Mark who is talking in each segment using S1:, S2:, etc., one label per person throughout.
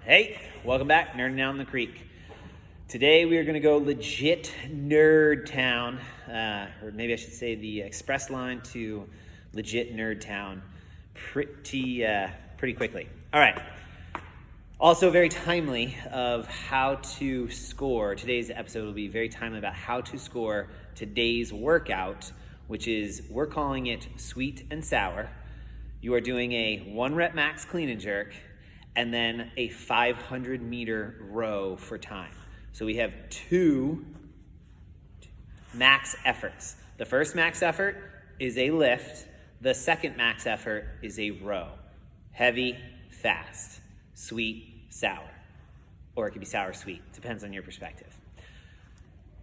S1: Hey, welcome back, Nerding Down the Creek. Today we are going to go legit Nerd Town, or maybe I should say the express line to legit Nerd Town pretty quickly. All right. Also very timely of how to score. Today's episode will be very timely about how to score today's workout, which is, we're calling it sweet and sour. You are doing a 1 rep max clean and jerk, and then a 500 meter row for time. So we have two max efforts. The first max effort is a lift. The second max effort is a row. Heavy, fast, sweet, sour. Or it could be sour, sweet. Depends on your perspective.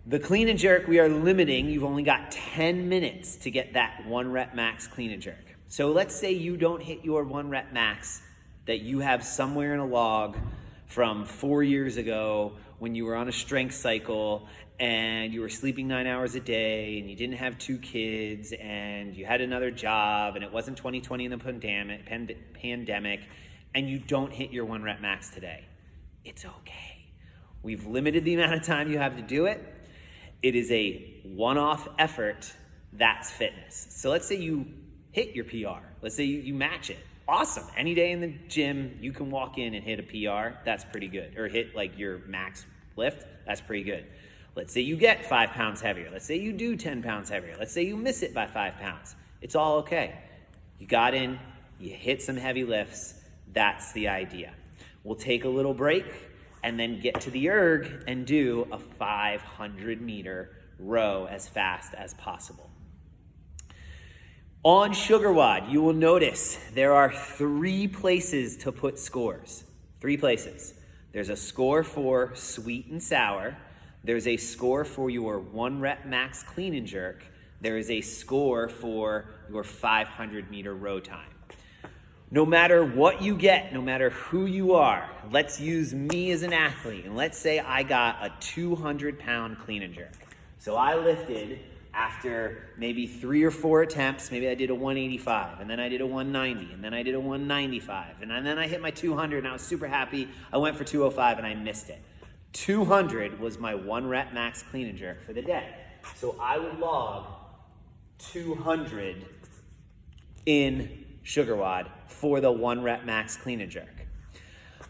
S1: The clean and jerk, we are limiting. You've only got 10 minutes to get that 1 rep max clean and jerk. So let's say you don't hit your 1 rep max that you have somewhere in a log from 4 years ago when you were on a strength cycle and you were sleeping 9 hours a day and you didn't have 2 kids and you had another job and it wasn't 2020 in the pandemic and you don't hit your 1 rep max today. It's okay. We've limited the amount of time you have to do it. It is a one-off effort. That's fitness. So let's say you hit your PR. Let's say you match it. Awesome. Any day in the gym, you can walk in and hit a PR. That's pretty good. Or hit like your max lift. That's pretty good. Let's say you get 5 pounds heavier. Let's say you do 10 pounds heavier. Let's say you miss it by 5 pounds. It's all okay. You got in, you hit some heavy lifts. That's the idea. We'll take a little break and then get to the erg and do a 500 meter row as fast as possible. On SugarWOD, you will notice there are 3 places to put scores. 3 places. There's a score for sweet and sour. There's a score for your 1 rep max clean and jerk. There is a score for your 500 meter row time. No matter what you get, no matter who you are, let's use me as an athlete. And let's say I got a 200-pound clean and jerk. So I lifted after maybe 3 or 4 attempts. Maybe I did a 185, and then I did a 190, and then I did a 195, and then I hit my 200, and I was super happy. I went for 205, and I missed it. 200 was my 1 rep max clean and jerk for the day. So I would log 200 in SugarWOD for the 1 rep max clean and jerk.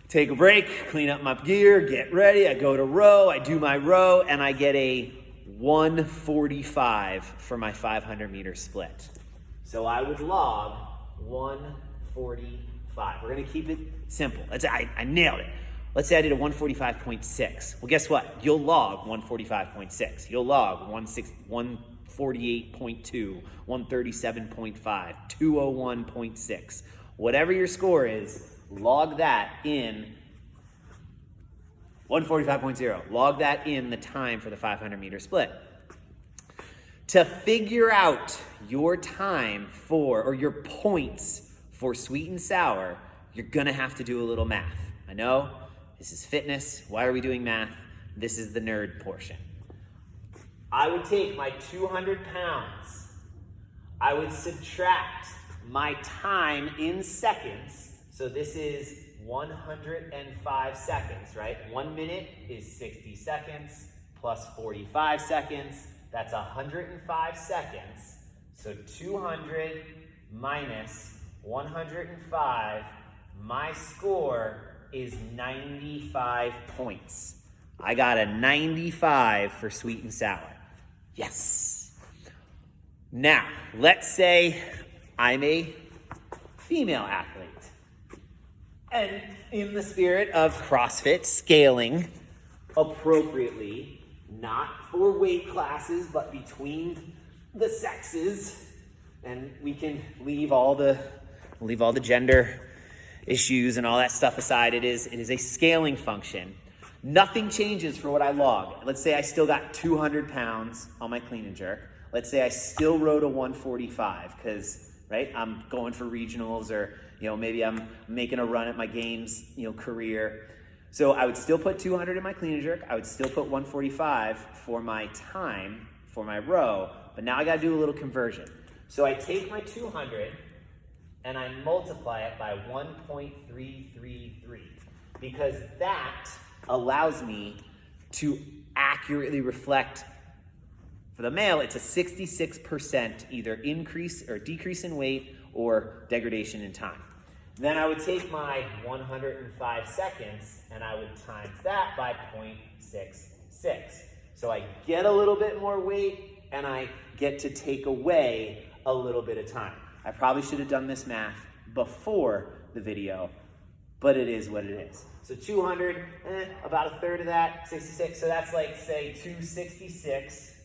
S1: Take a break, clean up my gear, get ready. I go to row, I do my row, and I get a 145 for my 500 meter split. So I would log 145. We're going to keep it simple. I nailed it. Let's say I did a 145.6. Well, guess what? You'll log 145.6. You'll log 148.2, 137.5, 201.6. Whatever your score is, log that in 145.0. Log that in the time for the 500 meter split. To figure out your time or your points for sweet and sour, you're going to have to do a little math. I know, this is fitness. Why are we doing math? This is the nerd portion. I would take my 200 pounds. I would subtract my time in seconds. So this is 105 seconds, right? 1 minute is 60 seconds plus 45 seconds. That's 105 seconds. So 200 minus 105, my score is 95 points. I got a 95 for sweet and sour. Yes. Now, let's say I'm a female athlete. And in the spirit of CrossFit, scaling appropriately, not for weight classes, but between the sexes, and we can leave all the gender issues and all that stuff aside. It is a scaling function. Nothing changes for what I log. Let's say I still got 200 pounds on my clean and jerk. Let's say I still rode a 145 because, right, I'm going for regionals, or maybe I'm making a run at my games, career. So I would still put 200 in my clean and jerk. I would still put 145 for my time, for my row. But now I got to do a little conversion. So I take my 200 and I multiply it by 1.333. because that allows me to accurately reflect. For the male, it's a 66% either increase or decrease in weight or degradation in time. Then I would take my 105 seconds and I would times that by 0.66. So I get a little bit more weight and I get to take away a little bit of time. I probably should have done this math before the video, but it is what it is. So 200, about a third of that, 66. So that's like, say, 266.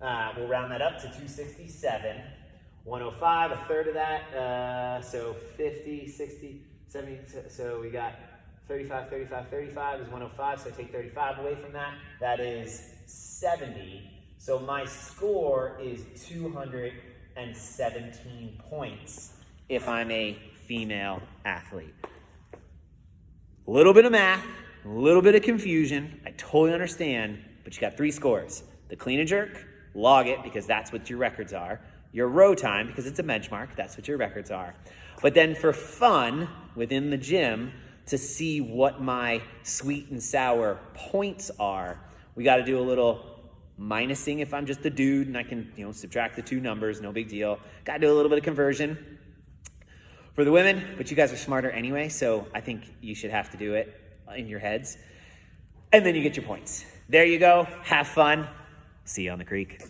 S1: We'll round that up to 267. 105, a third of that. So 50, 60, 70. So we got 35, 35, 35 is 105. So I take 35 away from that. That is 70. So my score is 217 points if I'm a female athlete. A little bit of math, a little bit of confusion. I totally understand, but you got 3 scores. The clean and jerk, log it because that's what your records are. Your row time, because it's a benchmark, that's what your records are. But then for fun, within the gym, to see what my sweet and sour points are, we got to do a little minusing if I'm just a dude and I can, subtract the 2 numbers, no big deal. Got to do a little bit of conversion for the women, but you guys are smarter anyway, so I think you should have to do it in your heads. And then you get your points. There you go. Have fun. See you on the creek.